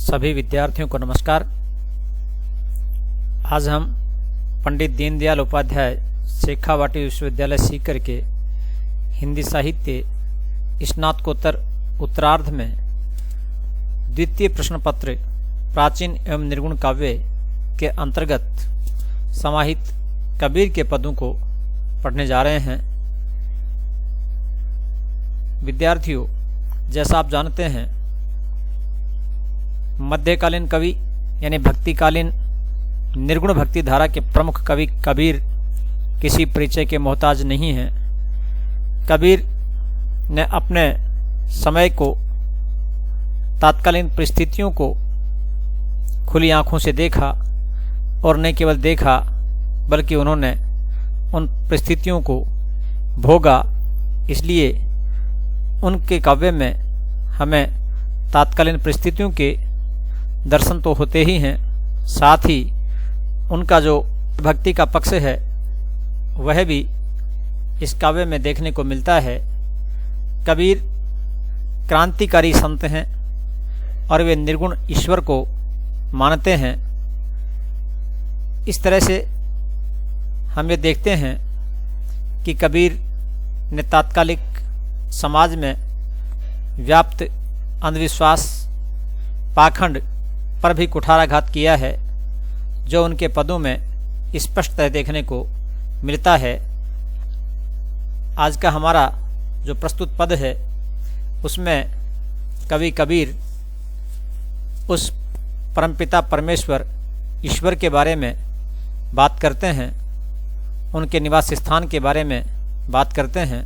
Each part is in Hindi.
सभी विद्यार्थियों को नमस्कार। आज हम पंडित दीनदयाल उपाध्याय शेखावाटी विश्वविद्यालय सीकर के हिंदी साहित्य स्नातकोत्तर उत्तरार्ध में द्वितीय प्रश्न पत्र प्राचीन एवं निर्गुण काव्य के अंतर्गत समाहित कबीर के पदों को पढ़ने जा रहे हैं। विद्यार्थियों, जैसा आप जानते हैं, मध्यकालीन कवि यानी भक्तिकालीन निर्गुण भक्ति धारा के प्रमुख कवि कबीर किसी परिचय के मोहताज नहीं हैं। कबीर ने अपने समय को, तात्कालीन परिस्थितियों को खुली आंखों से देखा और न केवल देखा बल्कि उन्होंने उन परिस्थितियों को भोगा। इसलिए उनके काव्य में हमें तात्कालीन परिस्थितियों के दर्शन तो होते ही हैं, साथ ही उनका जो भक्ति का पक्ष है वह भी इस काव्य में देखने को मिलता है। कबीर क्रांतिकारी संत हैं और वे निर्गुण ईश्वर को मानते हैं। इस तरह से हम ये देखते हैं कि कबीर ने तात्कालिक समाज में व्याप्त अंधविश्वास, पाखंड पर भी कुठाराघात किया है, जो उनके पदों में स्पष्टतः देखने को मिलता है। आज का हमारा जो प्रस्तुत पद है उसमें कवि कबीर उस परमपिता परमेश्वर ईश्वर के बारे में बात करते हैं, उनके निवास स्थान के बारे में बात करते हैं।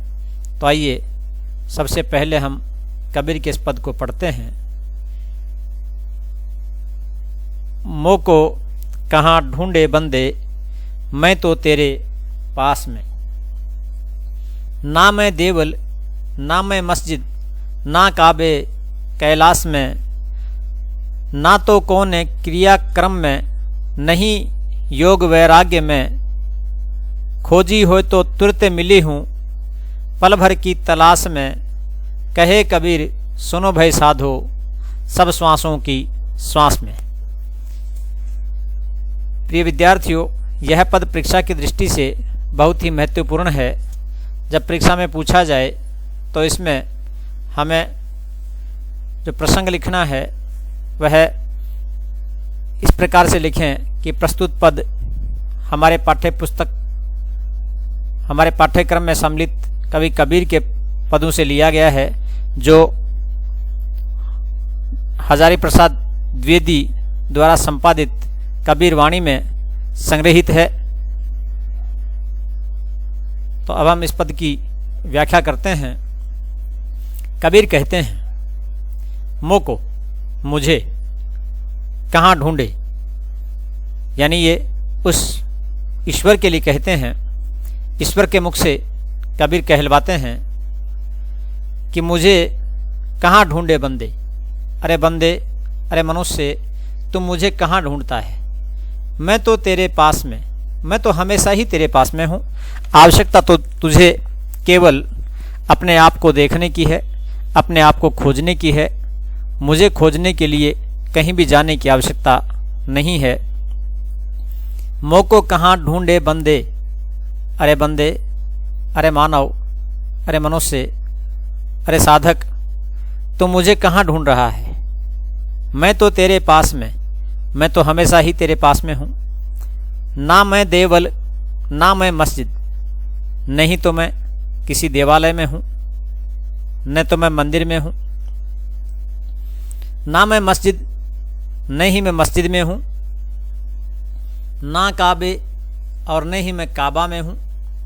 तो आइए सबसे पहले हम कबीर के इस पद को पढ़ते हैं। मोको कहाँ ढूंढे बंदे, मैं तो तेरे पास में। ना मैं देवल, ना मैं मस्जिद, ना काबे कैलाश में। ना तो कौन क्रियाक्रम में, नहीं योग वैराग्य में। खोजी हो तो तुरंत मिली हूँ, पल भर की तलाश में। कहे कबीर सुनो भय साधो, सब श्वासों की श्वास में। प्रिय विद्यार्थियों, यह पद परीक्षा की दृष्टि से बहुत ही महत्वपूर्ण है। जब परीक्षा में पूछा जाए तो इसमें हमें जो प्रसंग लिखना है वह इस प्रकार से लिखें कि प्रस्तुत पद हमारे पाठ्यक्रम में सम्मिलित कवि कबीर के पदों से लिया गया है, जो हजारी प्रसाद द्विवेदी द्वारा संपादित कबीर वाणी में संग्रहित है। तो अब हम इस पद की व्याख्या करते हैं। कबीर कहते हैं, मोको मुझे, कहाँ ढूंढे, यानी ये उस ईश्वर के लिए कहते हैं। ईश्वर के मुख से कबीर कहलवाते हैं कि मुझे कहाँ ढूंढे बंदे। अरे बंदे, अरे मनुष्य, तुम मुझे कहाँ ढूंढता है। मैं तो तेरे पास में, मैं तो हमेशा ही तेरे पास में हूँ। आवश्यकता तो तुझे केवल अपने आप को देखने की है, अपने आप को खोजने की है। मुझे खोजने के लिए कहीं भी जाने की आवश्यकता नहीं है। मोको कहाँ ढूंढे बंदे, अरे बंदे, अरे मानव, अरे मनुष्य, अरे साधक, तुम मुझे कहाँ ढूंढ रहा है। मैं तो तेरे पास में, मैं तो हमेशा ही तेरे पास में हूँ। ना मैं देवल, ना मैं मस्जिद, नहीं तो मैं किसी देवालय में हूँ, न तो मैं मंदिर में हूँ। ना मैं मस्जिद, नहीं मैं मस्जिद में हूँ। ना काबे, और न ही मैं काबा में हूँ,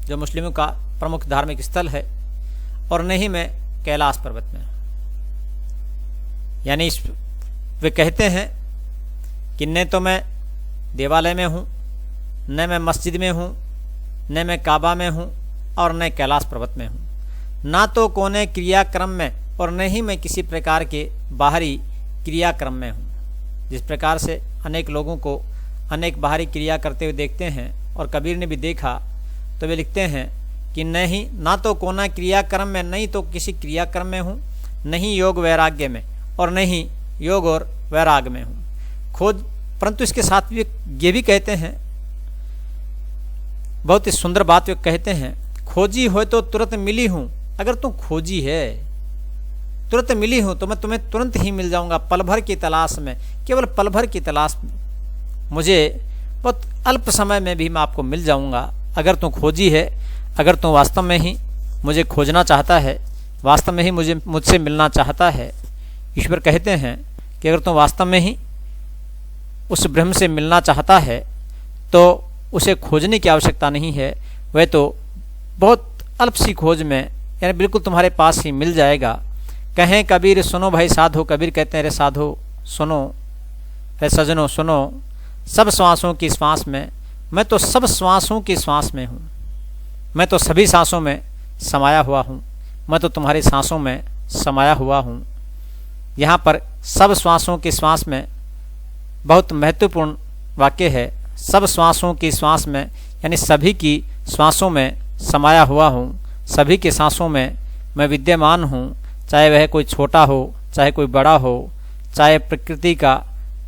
जो मुस्लिमों का प्रमुख धार्मिक स्थल है, और न ही मैं कैलाश पर्वत में हूँ। यानी वे कहते हैं कि न तो मैं देवालय में हूँ, न मैं मस्जिद में हूँ, न मैं काबा में हूँ, और न कैलाश पर्वत में हूँ। ना तो कोने क्रियाक्रम में, और न ही मैं किसी प्रकार के बाहरी क्रियाक्रम में हूँ। जिस प्रकार से अनेक लोगों को अनेक बाहरी क्रिया करते हुए देखते हैं, और कबीर ने भी देखा, तो वे लिखते हैं कि नहीं, ना तो कोना क्रियाक्रम में, नहीं तो किसी क्रियाक्रम में हूँ, नहीं योग वैराग्य में, और नहीं योग और वैराग में हूँ। खोज, परंतु इसके साथ भी ये भी कहते हैं, बहुत ही सुंदर बात वे कहते हैं, खोजी हो तो तुरंत मिली हूँ। अगर तुम खोजी है, तुरंत मिली हूँ, तो मैं तुम्हें तुरंत ही मिल जाऊंगा, पल भर की तलाश में, केवल पल भर की तलाश में, मुझे बहुत अल्प समय में भी मैं आपको मिल जाऊंगा। अगर तुम खोजी है, अगर तुम वास्तव में ही मुझे खोजना चाहता है, वास्तव में ही मुझसे मिलना चाहता है, ईश्वर कहते हैं कि अगर तुम वास्तव में ही उस ब्रह्म से मिलना चाहता है तो उसे खोजने की आवश्यकता नहीं है, वह तो बहुत अल्प सी खोज में, यानी बिल्कुल तुम्हारे पास ही मिल जाएगा। कहें कबीर सुनो भाई साधो, कबीर कहते हैं रे साधो सुनो, रे सजनो सुनो, सब श्वासों की श्वास में, मैं तो सब श्वासों की श्वास में हूँ, मैं तो सभी सांसों में समाया हुआ हूँ, मैं तो तुम्हारी सांसों में समाया हुआ हूँ। यहाँ पर सब श्वासों की श्वास में बहुत महत्वपूर्ण वाक्य है। सब श्वासों की श्वास में, यानी सभी की श्वासों में समाया हुआ हूँ, सभी के सांसों में मैं विद्यमान हूँ, चाहे वह कोई छोटा हो, चाहे कोई बड़ा हो, चाहे प्रकृति का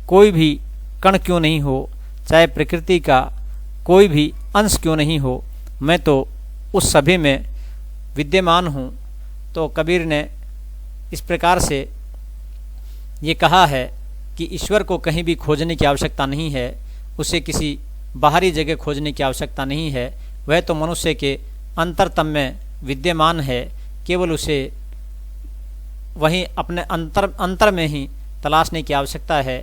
कोई भी कण क्यों नहीं हो, चाहे प्रकृति का कोई भी अंश क्यों नहीं हो, मैं तो उस सभी में विद्यमान हूँ। तो कबीर ने इस प्रकार से ये कहा है कि ईश्वर को कहीं भी खोजने की आवश्यकता नहीं है, उसे किसी बाहरी जगह खोजने की आवश्यकता नहीं है, वह तो मनुष्य के अंतरतम में विद्यमान है, केवल उसे वहीं अपने अंतर में ही तलाशने की आवश्यकता है।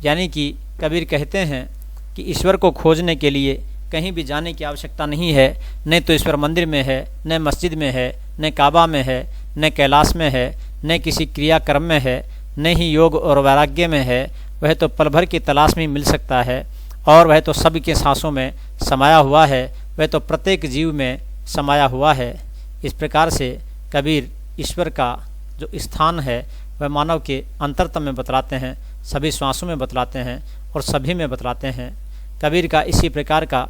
यानी कि कबीर कहते हैं कि ईश्वर को खोजने के लिए कहीं भी जाने की आवश्यकता नहीं है, न तो ईश्वर मंदिर में है, न मस्जिद में है, न काबा में है, न कैलाश में है, न किसी क्रियाक्रम में है, न ही योग और वैराग्य में है, वह तो पल भर की तलाश में मिल सकता है, और वह तो सबके सांसों में समाया हुआ है, वह तो प्रत्येक जीव में समाया हुआ है। इस प्रकार से कबीर ईश्वर का जो स्थान है वह मानव के अंतरतम में बतलाते हैं, सभी श्वासों में बतलाते हैं और सभी में बतलाते हैं। कबीर का इसी प्रकार का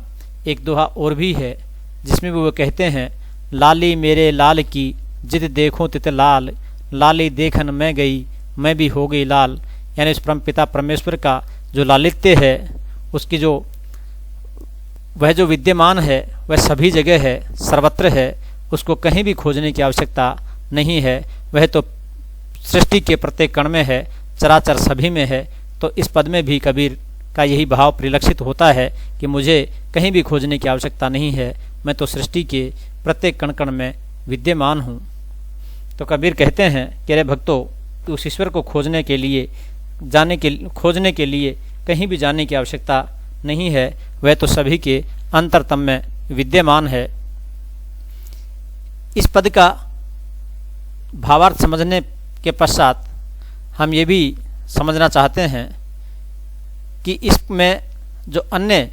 एक दोहा और भी है, जिसमें वो कहते हैं, लाली मेरे लाल की जिद देखूं तित लाल, लाली देखन मैं गई मैं भी हो गई लाल। यानी उस परम पिता परमेश्वर का जो लालित्य है, उसकी जो वह जो विद्यमान है वह सभी जगह है, सर्वत्र है, उसको कहीं भी खोजने की आवश्यकता नहीं है, वह तो सृष्टि के प्रत्येक कण में है, चराचर सभी में है। तो इस पद में भी कबीर का यही भाव परिलक्षित होता है कि मुझे कहीं भी खोजने की आवश्यकता नहीं है, मैं तो सृष्टि के प्रत्येक कण कण में विद्यमान हूँ। तो कबीर कहते हैं कि अरे भक्तों, उस ईश्वर को खोजने के लिए खोजने के लिए कहीं भी जाने की आवश्यकता नहीं है, वह तो सभी के अंतरतम में विद्यमान है। इस पद का भावार्थ समझने के पश्चात हम ये भी समझना चाहते हैं कि इसमें जो अन्य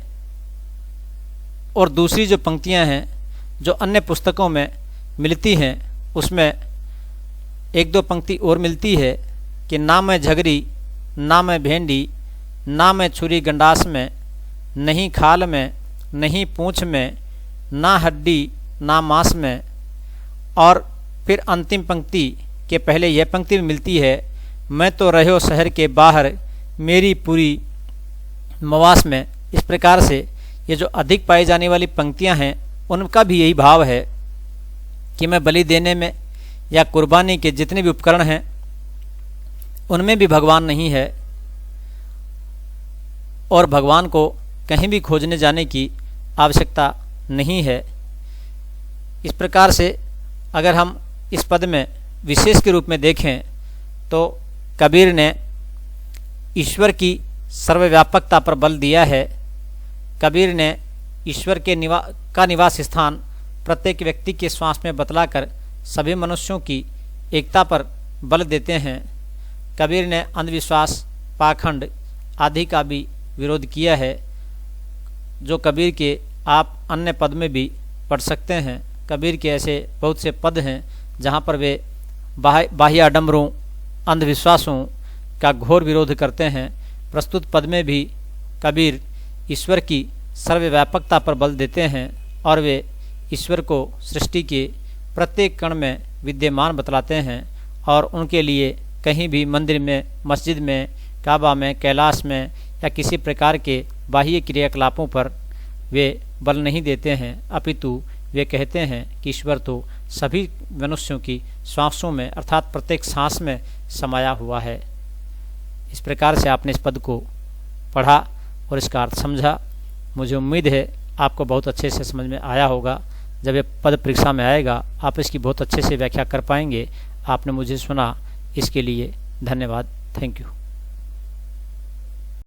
और दूसरी जो पंक्तियां हैं जो अन्य पुस्तकों में मिलती हैं, उसमें एक दो पंक्ति और मिलती है कि ना मैं झगरी ना मैं भेंडी, ना मैं छुरी गंडास में, नहीं खाल में नहीं पूँछ में, ना हड्डी ना मांस में। और फिर अंतिम पंक्ति के पहले यह पंक्ति भी मिलती है, मैं तो रहो शहर के बाहर मेरी पूरी मवास में। इस प्रकार से ये जो अधिक पाई जाने वाली पंक्तियां हैं उनका भी यही भाव है कि मैं बलि देने में या कुर्बानी के जितने भी उपकरण हैं उनमें भी भगवान नहीं है, और भगवान को कहीं भी खोजने जाने की आवश्यकता नहीं है। इस प्रकार से अगर हम इस पद में विशेष के रूप में देखें तो कबीर ने ईश्वर की सर्वव्यापकता पर बल दिया है। कबीर ने ईश्वर के निवास स्थान प्रत्येक व्यक्ति के श्वास में बतलाकर सभी मनुष्यों की एकता पर बल देते हैं। कबीर ने अंधविश्वास, पाखंड आदि का भी विरोध किया है, जो कबीर के आप अन्य पद में भी पढ़ सकते हैं। कबीर के ऐसे बहुत से पद हैं जहाँ पर वे बाह्य आडंबरों, अंधविश्वासों का घोर विरोध करते हैं। प्रस्तुत पद में भी कबीर ईश्वर की सर्वव्यापकता पर बल देते हैं और वे ईश्वर को सृष्टि के प्रत्येक कण में विद्यमान बतलाते हैं और उनके लिए कहीं भी मंदिर में, मस्जिद में, काबा में, कैलाश में या किसी प्रकार के बाह्य क्रियाकलापों पर वे बल नहीं देते हैं, अपितु वे कहते हैं कि ईश्वर तो सभी मनुष्यों की श्वासों में अर्थात प्रत्येक सांस में समाया हुआ है। इस प्रकार से आपने इस पद को पढ़ा और इसका अर्थ समझा। मुझे उम्मीद है आपको बहुत अच्छे से समझ में आया होगा। जब ये पद परीक्षा में आएगा आप इसकी बहुत अच्छे से व्याख्या कर पाएंगे। आपने मुझे सुना, इसके लिए धन्यवाद। Thank you.